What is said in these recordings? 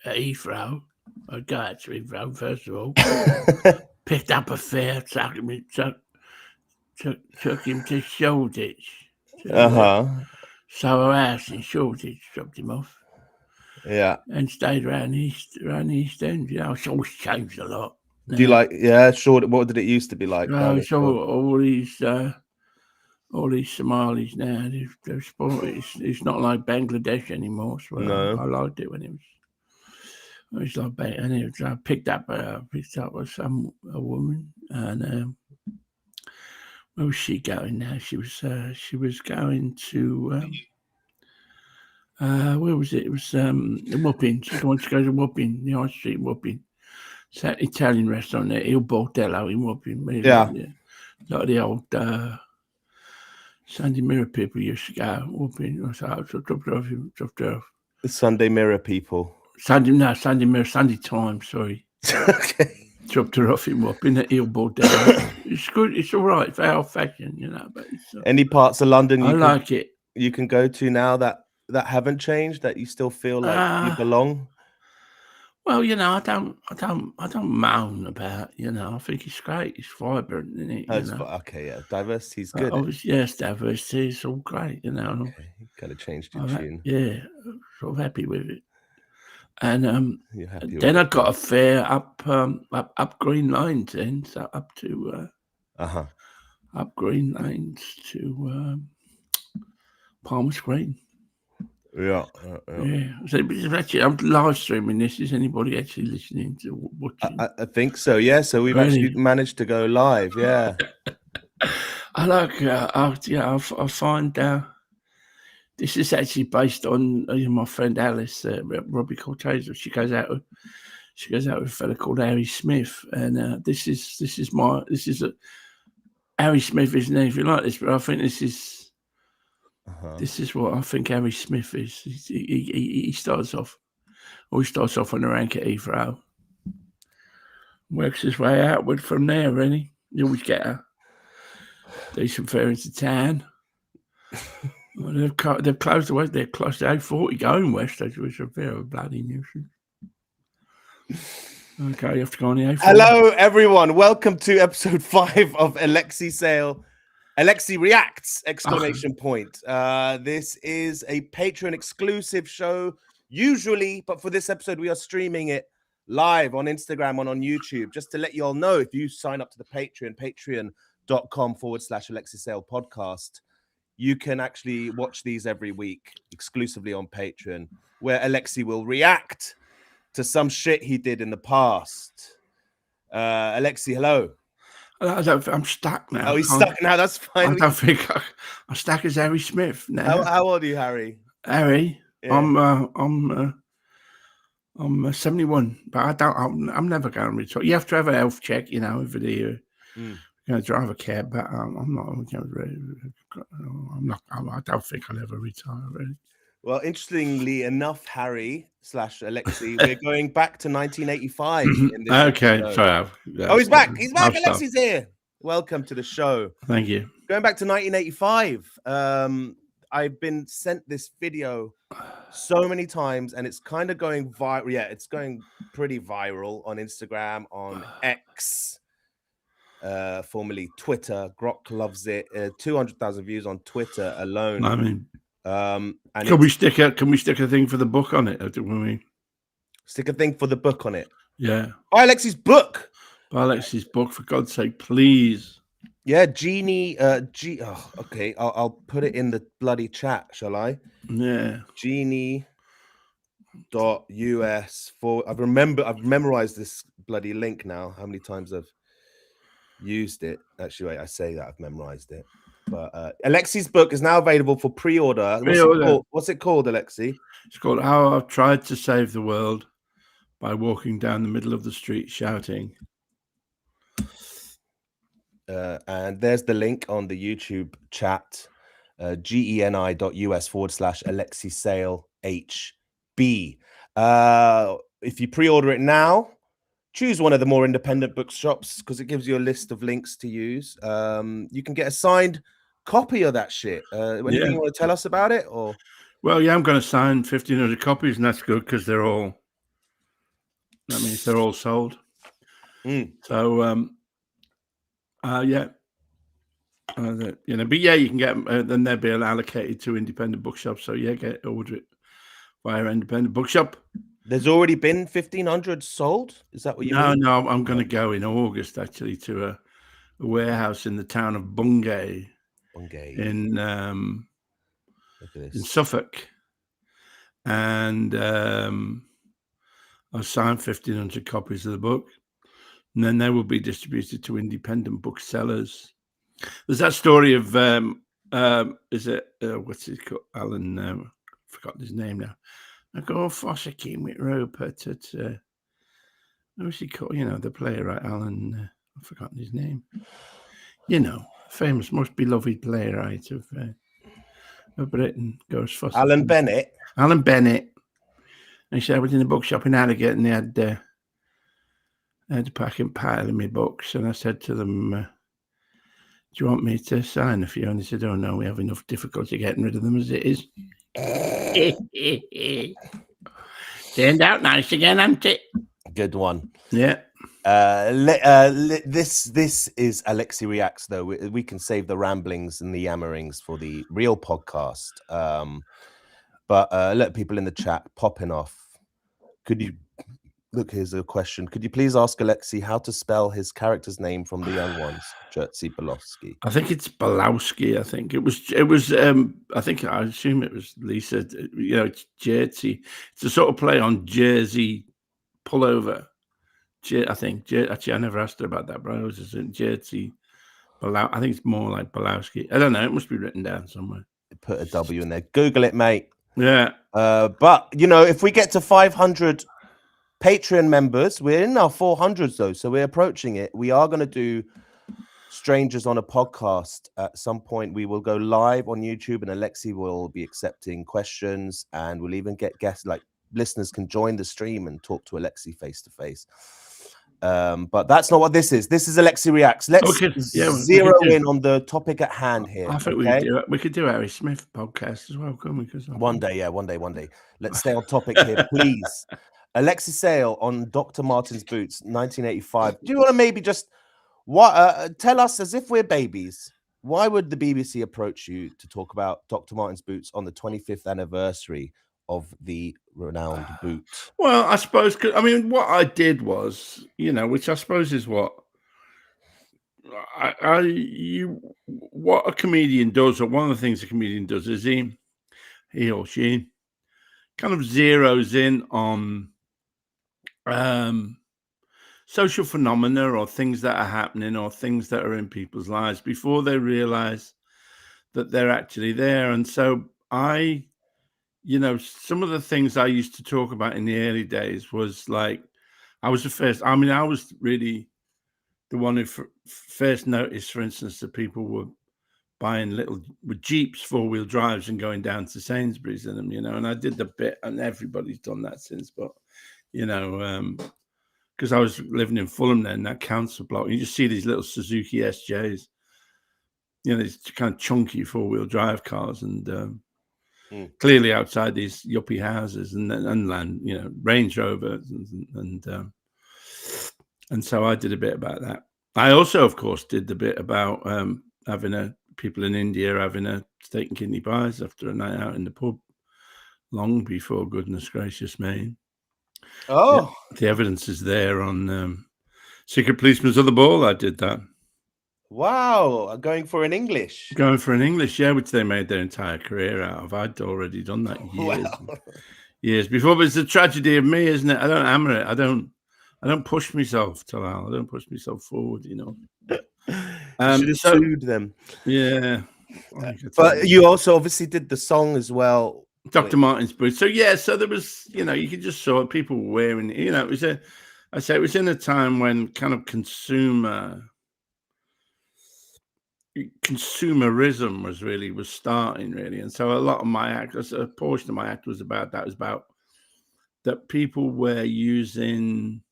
at Heathrow. I'd go out to Heathrow first of all. Picked up a fare, took him to Shoreditch. Soho House in Shoreditch, dropped him off. Yeah. And stayed around the East End. You know, it's always changed a lot. Do you like? Yeah, sure. What did it used to be like? It's all these Somalis now. It's not like Bangladesh anymore. So No. I liked it when it was like back. And I picked up a woman, and where was she going now? She was going to. Where was it? It was Wapping. She wants to go to Wapping, the High Street Wapping. It's that Italian restaurant there, Il Bordello in Wapping. Yeah. Like the old Sunday Mirror people used to go Wapping. So I dropped her off. The Sunday Mirror people. Sunday Mirror, Sunday Times, sorry. Okay. Dropped her off in Wapping at Il Bordello. It's good. It's all right. It's very old-fashioned, you know. But any parts of London like it. You can go to now that haven't changed, that you still feel like you belong? Well, you know, I don't moan about, you know. I think it's great. It's vibrant, isn't it? Okay, yeah. Diversity's good. Yes, diversity is all great, you know. Okay. You kind of changed your tune. Yeah, sort of happy with it. And you're happy then I got a fare up Green Lanes, then so up to up Green Lanes to Palmer's Green. Yeah. So actually, I'm live streaming this. Is anybody actually listening to watching? I think so. Yeah. So we've actually managed to go live. Yeah. I like. I find this is actually based on my friend Alice, Robbie Cortez. She goes out with a fella called Harry Smith, and this is Harry Smith isn't anything like this, but I think this is. This is what I think Harry Smith is. He starts off on the rank at Heathrow, works his way outward from there, really. You always get a decent fare into town. Well, they've closed the west. They're closed to A40 going west, which is a very bloody nuisance. Okay, you have to go on the A40. Hello, everyone. Welcome to episode 5 of Alexei Sale. Alexei Reacts! ! This is a Patreon exclusive show, usually, but for this episode, we are streaming it live on Instagram and on YouTube. Just to let you all know, if you sign up to the patreon.com/Alexei Sale podcast, you can actually watch these every week exclusively on Patreon, where Alexei will react to some shit he did in the past. Alexei, hello. I'm stuck now. Oh, he's stuck now. That's fine. I don't think I'm stuck as Harry Smith now. How old are you, Harry? Harry, yeah. I'm 71, but I'm never going to retire. You have to have a health check, you know, over the year. Going to drive a cab, but I'm not. I don't think I'll ever retire. Really. Well, interestingly enough, Harry/Alexei, we're going back to 1985. In this episode. Sorry. He's back. He's back. Alexei's here. Welcome to the show. Thank you. Going back to 1985. I've been sent this video so many times, and it's kind of going viral. Yeah, it's going pretty viral on Instagram, on X, formerly Twitter. Grok loves it. 200,000 views on Twitter alone. I mean. And can we stick a thing for the book on it? Stick a thing for the book on it. Yeah. Buy Alexei's book. For God's sake, please. Yeah, Genie. Okay. I'll put it in the bloody chat, shall I? Yeah. Genie.us I've memorized this bloody link now. How many times I've used it? Actually, wait, I say that I've memorized it. But Alexei's book is now available for pre-order. What's it called, Alexei? It's called How I've Tried to Save the World by Walking Down the Middle of the Street Shouting. And there's the link on the YouTube chat, geni.us/Alexei Sale HB. If you pre-order it now, choose one of the more independent bookshops because it gives you a list of links to use. You can get a signed copy of that shit. Anything you want to tell us about it? Or well, yeah, I'm going to sign 1,500 copies, and that's good because they're all That means they're all sold. Mm. So, yeah. But yeah, you can get them. Then they'll be allocated to independent bookshops. So yeah, order it via independent bookshop. There's already been 1,500 sold. Is that what you mean? No, I'm going to go in August actually to a warehouse in the town of Bungay in Look at this. Suffolk, and I'll sign 1,500 copies of the book, and then they will be distributed to independent booksellers. There's that story of is it what's it called? Alan, I forgot his name now. I go Foster came with Rupert at who's he called? The playwright Alan. I've forgotten his name. Famous, most beloved playwright of Britain. Goes Foster. Alan Bennett. Alan Bennett. And he said I was in a bookshop in Harrogate, and they had a packing pile of my books, and I said to them, "Do you want me to sign a few?" And they said, "Oh no, we have enough difficulty getting rid of them as it is." Turned out nice again, hasn't it? Good one. Yeah. This is Alexei Reacts, though. We can save the ramblings and the yammerings for the real podcast. But let people in the chat popping off. Could you look? Here's a question. Could you please ask Alexei how to spell his character's name from The Young Ones? Jerzy Bolowski. I think it's Bolowski. I think it was. I assume it was Lisa. It's Jerzy. It's a sort of play on Jersey pullover. I think. Actually, I never asked her about that, but I was just in Jerzy. I think it's more like Bolowski. I don't know. It must be written down somewhere. Put a W in there. Google it, mate. Yeah. But if we get to 500 Patreon members, we're in our 400s though, so we're approaching it. We are going to do Strangers on a podcast at some point. We will go live on YouTube, and Alexei will be accepting questions, and we'll even get guests, like listeners can join the stream and talk to Alexei face to face. But that's not what this is. This is Alexei Reacts. Let's zero in on the topic at hand here. I think we could do Harry Smith podcast as well, couldn't we? One day. Let's stay on topic here, please. Alexei Sale on Dr. Martens boots, 1985. Do you want to maybe just tell us, as if we're babies, why would the BBC approach you to talk about Dr. Martens boots on the 25th anniversary of the renowned boot? Well, I suppose, what I did was, which I suppose is what what a comedian does, or one of the things a comedian does, is he or she kind of zeroes in on social phenomena or things that are happening or things that are in people's lives before they realize that they're actually there. And so some of the things I used to talk about in the early days was like, I was really the one who first noticed, for instance, that people were buying with Jeeps, 4-wheel drives, and going down to Sainsbury's in them, and I did the bit, and everybody's done that since, but, because I was living in Fulham then, that council block, you just see these little Suzuki SJs, these kind of chunky 4-wheel drive cars, and clearly outside these yuppie houses and land, Range Rovers, and so I did a bit about that. I also, of course, did the bit about people in India having a steak and kidney pies after a night out in the pub, long before goodness gracious me. Oh, the evidence is there on Secret Policeman's Other Ball. I did that. Wow, going for an English, which they made their entire career out of. I'd already done that years before. But it's a tragedy of me, isn't it? I don't hammer it. I don't push myself, Talal. I don't push myself forward. You should have sued them. Yeah, but you also obviously did the song as well, Dr. Martens boots. So so there was, you could just saw people wearing. It was it was in a time when kind of consumerism was starting, and so a lot of my act, a portion of my act was about that people were using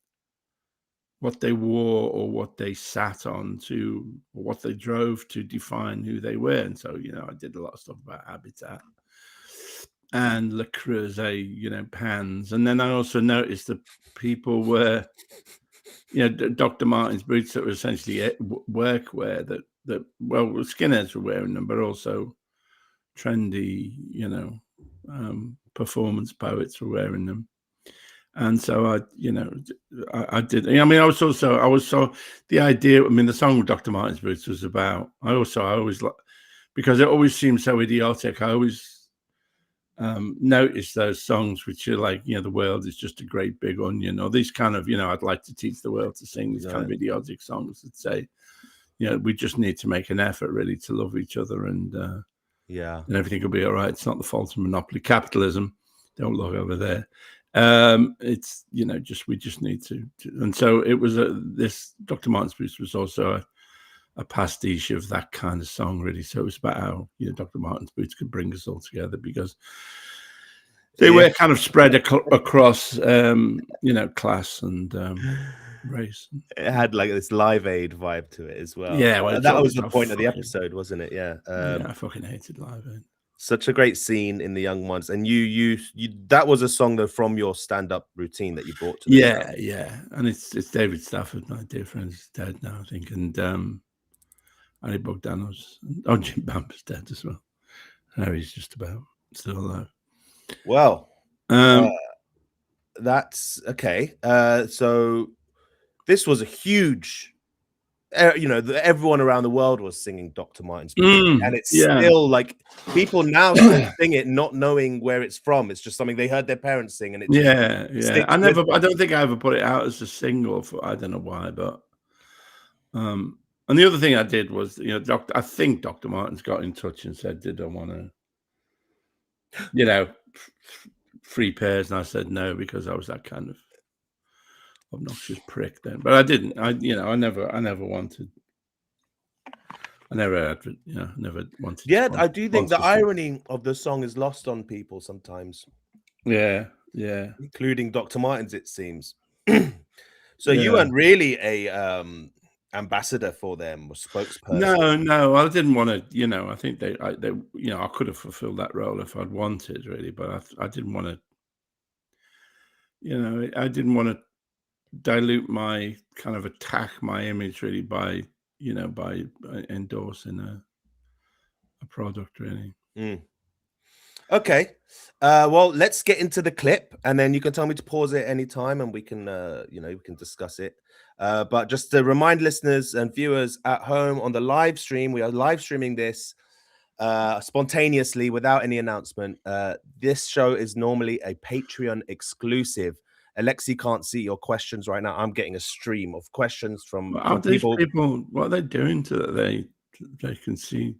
what they wore or what they sat on or what they drove to define who they were. And so I did a lot of stuff about habitat, and Le Creuset, pans. And then I also noticed that people were, Dr. Martens boots that were essentially workwear that skinheads were wearing them, but also trendy, performance poets were wearing them. And so I did. I mean, I was so the idea. I mean, the song Dr. Martens boots was about. I always like, because it always seems so idiotic. I always notice those songs which are like, the world is just a great big onion, or these kind of, I'd like to teach the world to sing these kind of idiotic songs that say, we just need to make an effort really to love each other, and and everything will be all right. It's not the fault of monopoly capitalism. Don't look over there. It's we just need to, and so it was this Dr. Martens boots was also a pastiche of that kind of song, really. So it was about how Dr. Martens boots could bring us all together, because they were kind of spread across class and race. It had like this Live Aid vibe to it as well. Yeah, well, that was the point of the episode, wasn't it? Yeah. I fucking hated Live Aid. Such a great scene in the Young Ones, and you that was a song though from your stand-up routine that you brought to the show. Yeah, and it's David Stafford, my dear friend, is dead now, I think, and Ali Bogdanov's, Jim Bamber's dead as well. Harry's just about still alive. Well, that's okay. So this was a huge. Everyone around the world was singing Dr. Martens, and it's still like people now still sing it, not knowing where it's from. It's just something they heard their parents sing, and it I don't think I ever put it out as a single I don't know why, but and the other thing I did was, I think Dr. Martens got in touch and said, did I want to, free pairs, and I said no, because I was that kind of obnoxious prick then. But I didn't. I never wanted. I never wanted. Yeah, I do think the irony of the song is lost on people sometimes. Yeah, including Dr. Martens, it seems. So you weren't really a ambassador for them or spokesperson. No, I didn't want to. I think they, I could have fulfilled that role if I'd wanted, really, but I didn't want to. I didn't want to dilute my kind of attack my image really by endorsing a product, really. Okay, well, let's get into the clip, and then you can tell me to pause it anytime, and we can we can discuss it. But just to remind listeners and viewers at home on the live stream, we are live streaming this spontaneously without any announcement. This show is normally a Patreon exclusive. Alexei can't see your questions right now. I'm getting a stream of questions from people. What are they doing to that they can see?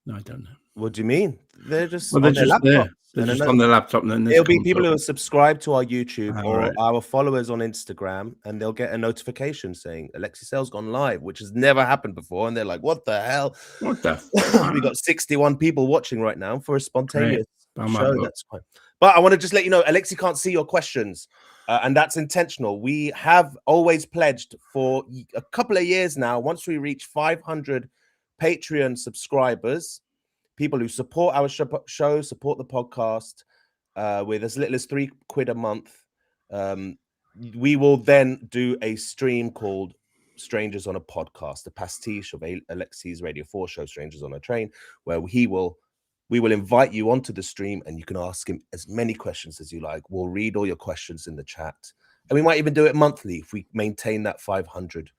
No, I don't know. What do you mean? They're just on their laptop. They're just on their laptop. And then it'll be people who are subscribed to our YouTube or our followers on Instagram, and they'll get a notification saying Alexei Sale's gone live, which has never happened before. And they're like, what the hell? What the fuck? We got 61 people watching right now for a spontaneous show. That's fine. But I want to just let you know, Alexei can't see your questions. And that's intentional. We have always pledged for a couple of years now, once we reach 500 Patreon subscribers, people who support our show, support the podcast with as little as £3 a month, we will then do a stream called Strangers on a Podcast, a pastiche of Alexei's Radio 4 show, Strangers on a Train, where we will invite you onto the stream and you can ask him as many questions as you like. We'll read all your questions in the chat. And we might even do it monthly if we maintain that 500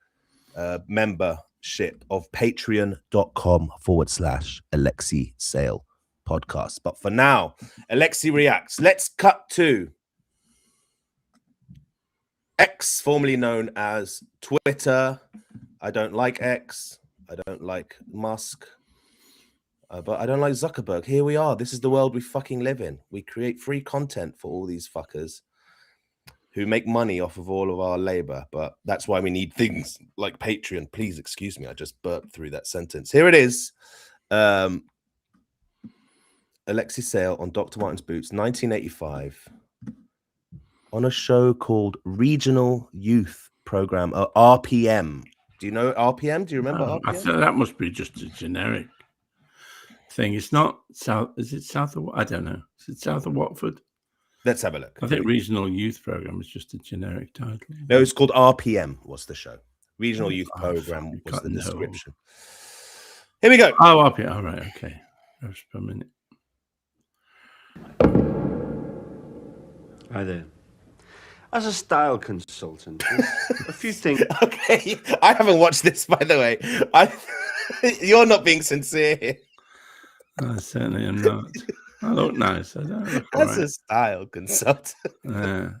membership of patreon.com/Alexei Sale podcast. But for now, Alexei reacts. Let's cut to X, formerly known as Twitter. I don't like X. I don't like Musk. But I don't like Zuckerberg. Here we are. This is the world we fucking live in. We create free content for all these fuckers who make money off of all of our labor. But that's why we need things like Patreon. Please excuse me. I just burped through that sentence. Here it is. Alexei Sale on Dr. Martens Boots, 1985, on a show called Regional Youth Program, RPM. Do you know RPM? Do you remember RPM? I thought that must be just a generic thing. It's not south. Is it south of? I don't know. Is it south of Watford? Let's have a look. I think Regional Youth Program is just a generic title. No, it's called RPM. Was the show? Regional Youth Program was the no. description. Here we go. Oh, RPM. All right. Okay. Just for a minute. Hi there. As a style consultant, there's a few things. Okay, I haven't watched this, by the way. You're not being sincere here. I certainly am not. I look nice. I don't look As right. a style consultant. Okay.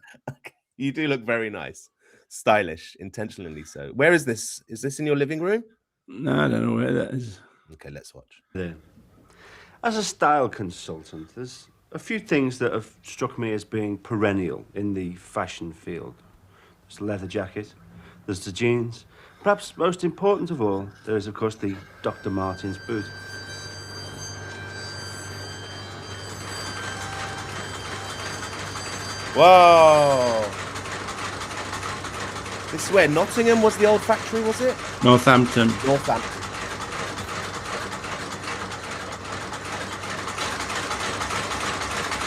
You do look very nice. Stylish, intentionally so. Where is this? Is this in your living room? No, I don't know where that is. Okay, let's watch. There. As a style consultant, there's a few things that have struck me as being perennial in the fashion field. There's the leather jacket, there's the jeans. Perhaps most important of all, there is, of course, the Dr. Martens boot. Whoa! This is where Nottingham was the old factory, was it? Northampton. Northampton.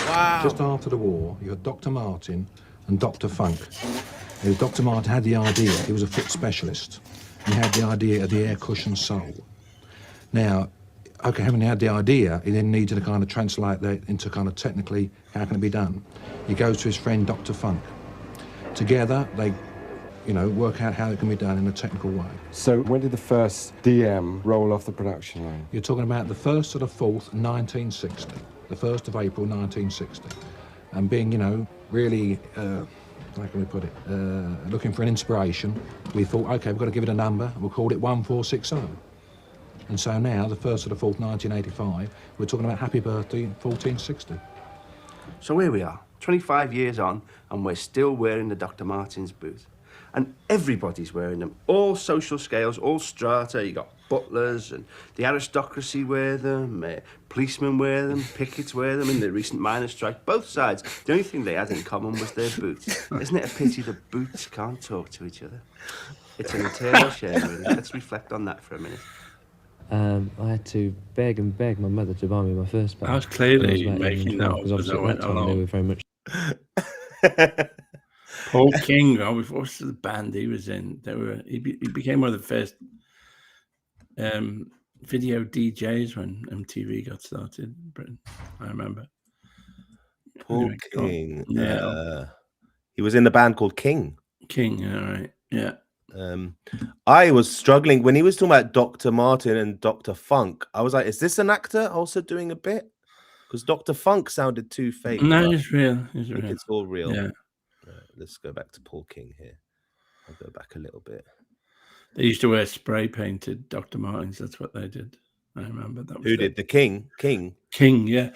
Wow. Just after the war, you had Dr. Martin and Dr. Funk. Dr. Martin had the idea, he was a foot specialist. He had the idea of the air cushion sole. Now, okay, having had the idea, he then needed to kind of translate that into kind of technically, how can it be done? He goes to his friend Dr. Funk. Together, they, work out how it can be done in a technical way. So when did the first DM roll off the production line? You're talking about the 1st to the 4th, 1960. The 1st of April, 1960. And being, really, how can we put it, looking for an inspiration, we thought, okay, we've got to give it a number, we'll call it 1460. And so now, the 1st of the 4th, 1985, we're talking about Happy Birthday 1460. So here we are, 25 years on, and we're still wearing the Dr. Martens boot. And everybody's wearing them, all social scales, all strata. You got butlers and the aristocracy wear them, policemen wear them, pickets wear them in the recent miners' strike, both sides. The only thing they had in common was their boots. Isn't it a pity the boots can't talk to each other? It's an eternal shame, really. Let's reflect on that for a minute. I had to beg and beg my mother to buy me my first pair. I was clearly when I was about making 11 that and up 12, as because I obviously at went that time along. they were very much. Paul King, what's the band he was in? He became one of the first video DJs when MTV got started in Britain. I remember. Paul Anyway, King. Yeah. He was in the band called King. King, all right. Yeah. I was struggling when he was talking about Dr. Martin and Dr. Funk. I was like, is this an actor also doing a bit? Because Dr. Funk sounded too fake. No, it's real. I think it's all real. Yeah. Let's go back to Paul King here. I'll go back a little bit. They used to wear spray painted Dr. Martens. That's what they did. I remember that. Who did? The King? King, yeah.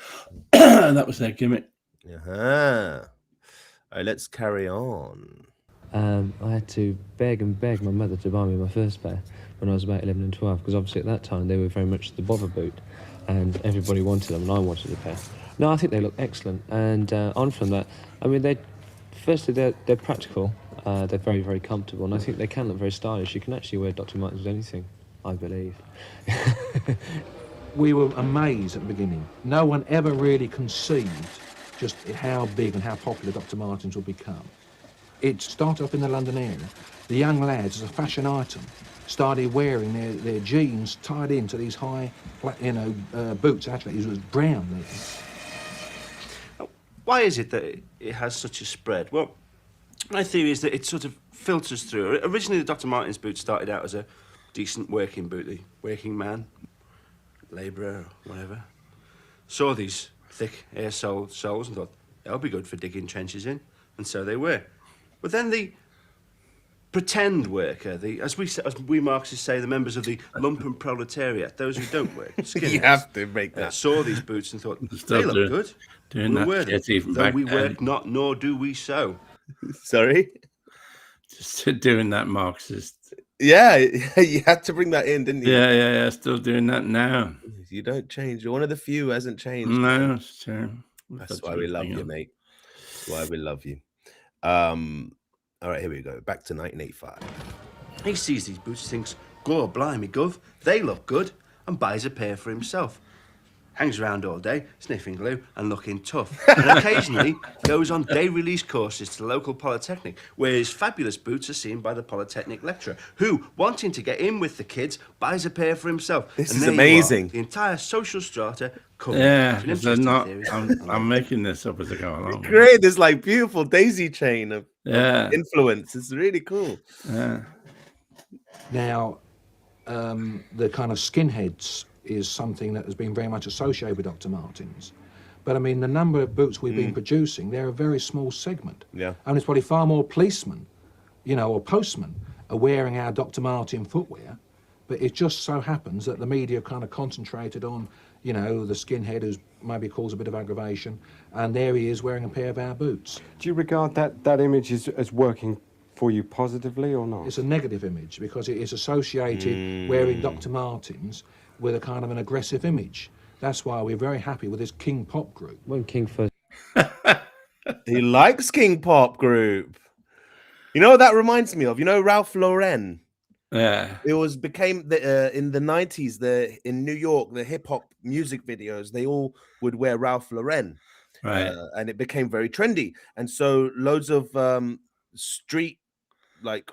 That was their gimmick. Uh-huh. All right, let's carry on. I had to beg and beg my mother to buy me my first pair when I was about 11 and 12, because obviously at that time they were very much the bother boot, and everybody wanted them, and I wanted a pair. No, I think they look excellent, and on from that, I mean, they're practical, they're very, very comfortable, and I think they can look very stylish. You can actually wear Dr. Martens with anything, I believe. We were amazed at the beginning. No one ever really conceived just how big and how popular Dr. Martens would become. It started off in the London area. The young lads, as a fashion item, started wearing their jeans tied into these high, boots. Actually, it was brown there. Why is it that it has such a spread? Well, my theory is that it sort of filters through. Originally, the Dr. Martens boot started out as a decent working boot. The working man, labourer, whatever, saw these thick air soles and thought, they'll be good for digging trenches in. And so they were. But then the pretend worker, as we Marxists say, the members of the lumpen proletariat, those who don't work, You have to make that. saw these boots and thought, they look good. Doing We'll that wear them, shit even though back we then. work not, nor do we sow. Sorry? Just doing that Marxist. Yeah, you had to bring that in, didn't you? Yeah. Still doing that now. You don't change. You're one of the few who hasn't changed. No, it's true. That's why we love you, mate. That's why we love you. All right, here we go. Back to 1985. He sees these boots, thinks, "God blimey, Gov, they look good," and buys a pair for himself. hangs around all day, sniffing glue and looking tough, and occasionally goes on day release courses to the local polytechnic, where his fabulous boots are seen by the polytechnic lecturer, who, wanting to get in with the kids, buys a pair for himself. This And is there you amazing. are, the entire social strata covered. Yeah, With because they're interesting not. theories. I'm making this up as I go along. Great, this like beautiful daisy chain of Yeah, influence. It's really cool. yeah, Now, the kind of skinheads is something that has been very much associated with Dr. Martens. But I mean, the number of boots we've been producing, they're a very small segment. Yeah. And it's probably far more policemen, you know, or postmen are wearing our Dr. Martin footwear. But it just so happens that the media kind of concentrated on, you know, the skinhead who's maybe caused a bit of aggravation. And there he is wearing a pair of our boots. Do you regard that image as working for you positively or not? It's a negative image because it is associated wearing Dr. Martens with a kind of an aggressive image. That's why we're very happy with this King Pop group. When King first He likes King Pop Group. You know what that reminds me of? You know Ralph Lauren? yeah. It became in the 90s, in New York, the hip hop music videos, they all would wear Ralph Lauren. Right. And it became very trendy. And so loads of street like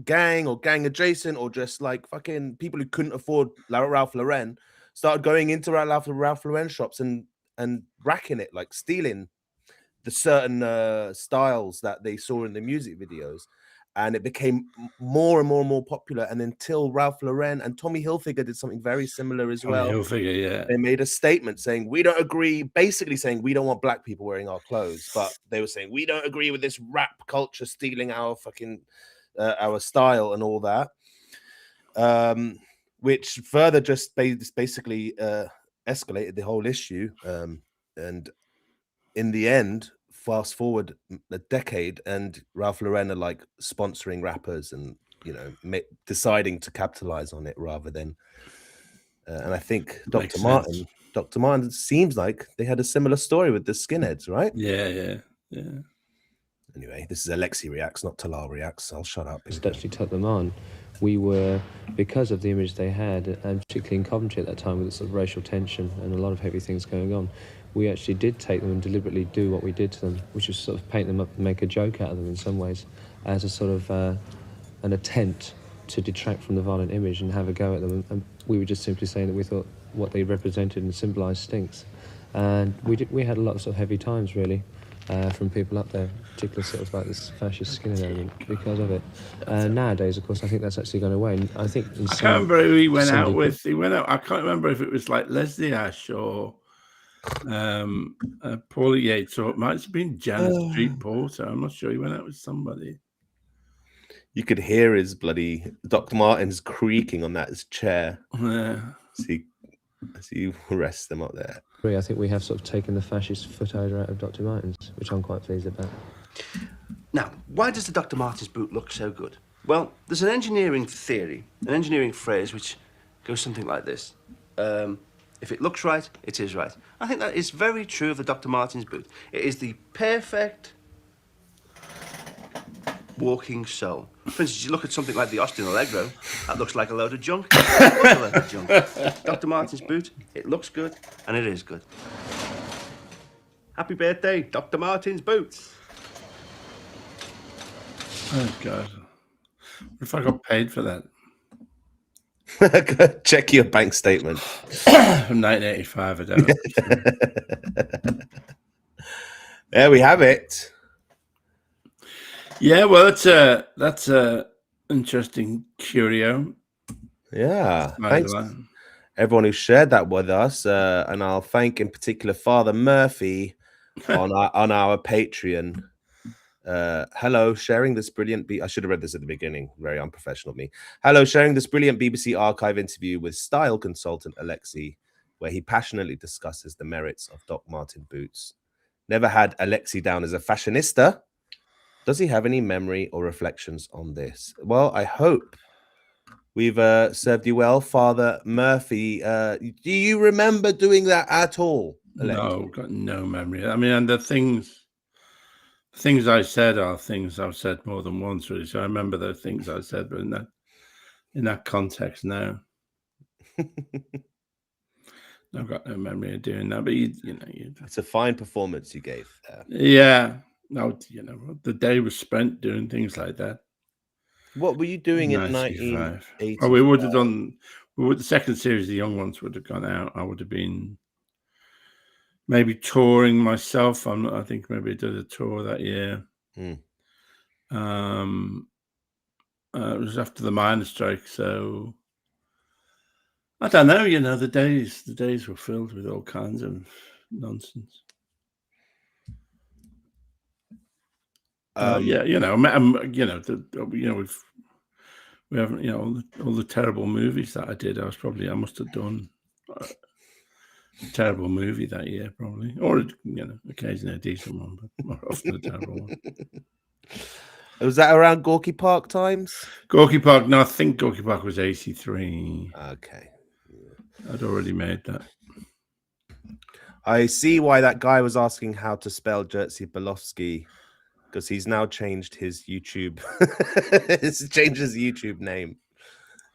gang or gang adjacent or just like fucking people who couldn't afford Ralph Lauren started going into Ralph Lauren shops and racking it, like stealing the certain styles that they saw in the music videos. And it became more and more and more popular. And until Ralph Lauren and Tommy Hilfiger did something very similar as well. You'll figure, yeah. They made a statement saying, we don't agree, basically saying we don't want black people wearing our clothes. But they were saying, we don't agree with this rap culture stealing our fucking, our style and all that. Which further just basically escalated the whole issue. And in the end, fast forward a decade and Ralph Lauren are like sponsoring rappers and, you know, deciding to capitalize on it rather than and I think Makes Dr. Martin seems like they had a similar story with the skinheads, right? Yeah. Anyway, this is Alexei Reacts, not Talal Reacts. I'll shut up. actually took them on, we were, because of the image they had, and particularly in Coventry at that time with the sort of racial tension and a lot of heavy things going on, we actually did take them and deliberately do what we did to them, which was sort of paint them up and make a joke out of them in some ways, as a sort of an attempt to detract from the violent image and have a go at them. And we were just simply saying that we thought what they represented and symbolised stinks. And we had a lot of sort of heavy times, really, from people up there, particularly sort of like this fascist skinhead element because of it. Nowadays, of course, I think that's actually gone away. And I think I can't remember who he went out with. He went out. I can't remember if it was like Leslie Ash or Paula Yates, or it might have been Janet Street Porter. I'm not sure. He went out with somebody. You could hear his bloody Dr. Martin's creaking on his chair. Yeah. As he rests them up there. I think we have sort of taken the fascist foot odor out of Dr. Martens, which I'm quite pleased about. Now, why does the Dr. Martens boot look so good? Well, there's an engineering theory, an engineering phrase which goes something like this. If it looks right, it is right. I think that is very true of the Dr. Martens boot. It is the perfect walking sole. For instance, you look at something like the Austin Allegro, that looks like a load of junk. It was a load of junk. Dr. Martens boot, it looks good, and it is good. Happy birthday, Dr. Martens boots. Oh, God. What if I got paid for that? Check your bank statement. From 1985, I don't know. There we have it. Yeah, well, that's a interesting curio. Yeah, thanks everyone who shared that with us, and I'll thank in particular Father Murphy on our Patreon. Hello, sharing this brilliant. I should have read this at the beginning. Very unprofessional of me. Hello, sharing this brilliant BBC archive interview with style consultant Alexei, where he passionately discusses the merits of Doc Marten boots. Never had Alexei down as a fashionista. Does he have any memory or reflections on this? Well, I hope we've served you well, Father Murphy. Do you remember doing that at all, Alexei? No, got no memory. I mean, and the things I said are things I've said more than once, really. So I remember the things I said, but in that context now. I've got no memory of doing that, but you know, It's a fine performance you gave there. yeah. No, you know, the day was spent doing things like that. What were you doing in 95. 1980? Oh, we would have done. The second series, the young ones would have gone out. I would have been maybe touring myself. I think maybe I did a tour that year. Mm. It was after the miners' strike, so I don't know. You know, the days were filled with all kinds of nonsense. Yeah, you know, we haven't, you know, all the terrible movies that I did. I must have done a terrible movie that year, probably, or you know, occasionally a decent one, but more often a terrible one. Was that around Gorky Park times? Gorky Park. No, I think Gorky Park was 83. Okay. I'd already made that. I see why that guy was asking how to spell Jerzy Belowski, because he's now changed his YouTube. He's changed his YouTube name,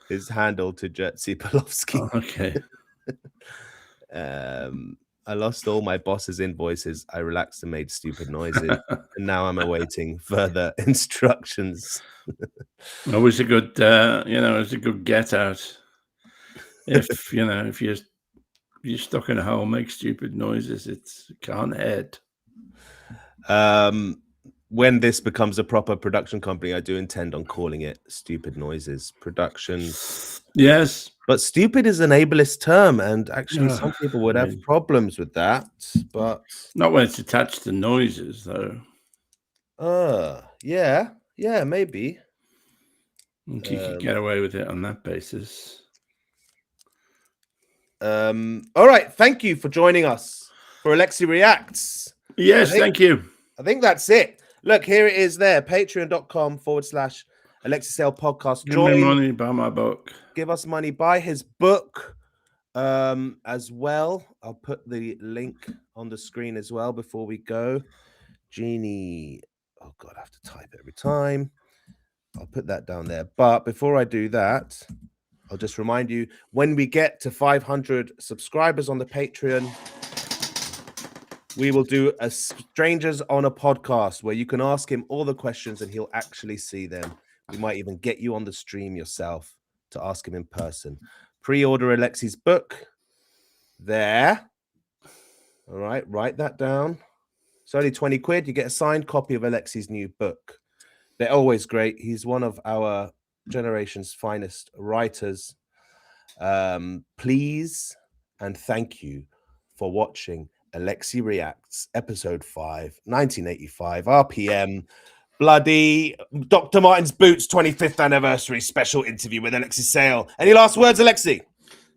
his handle to Jerzy Belowski. Oh, okay. I lost all my boss's invoices. I relaxed and made stupid noises, and now I'm awaiting further instructions. It was a good, you know, it was a good get out. If you know, if you're stuck in a hole, make stupid noises. It can't hurt. When this becomes a proper production company, I do intend on calling it Stupid Noises Productions. Yes, but stupid is an ableist term, and actually, some people would have problems with that. But not when it's attached to noises, though. Yeah, maybe. I think you could get away with it on that basis. All right, thank you for joining us for Alexei Reacts. Yes, thank you. I think that's it. Look, here it is there, patreon.com/Alexei Sale Podcast. Give me money, buy my book. Give us money, buy his book as well. I'll put the link on the screen as well before we go. Genie, oh God, I have to type every time. I'll put that down there. But before I do that, I'll just remind you, when we get to 500 subscribers on the Patreon, we will do a Strangers on a Podcast where you can ask him all the questions and he'll actually see them. We might even get you on the stream yourself to ask him in person. Pre-order Alexei's book there. All right, write that down. It's only 20 quid. You get a signed copy of Alexei's new book. They're always great. He's one of our generation's finest writers. Please and thank you for watching Alexei Reacts, episode 5, 1985, RPM, bloody Dr. Martens Boots 25th anniversary special interview with Alexei Sale. Any last words, Alexei?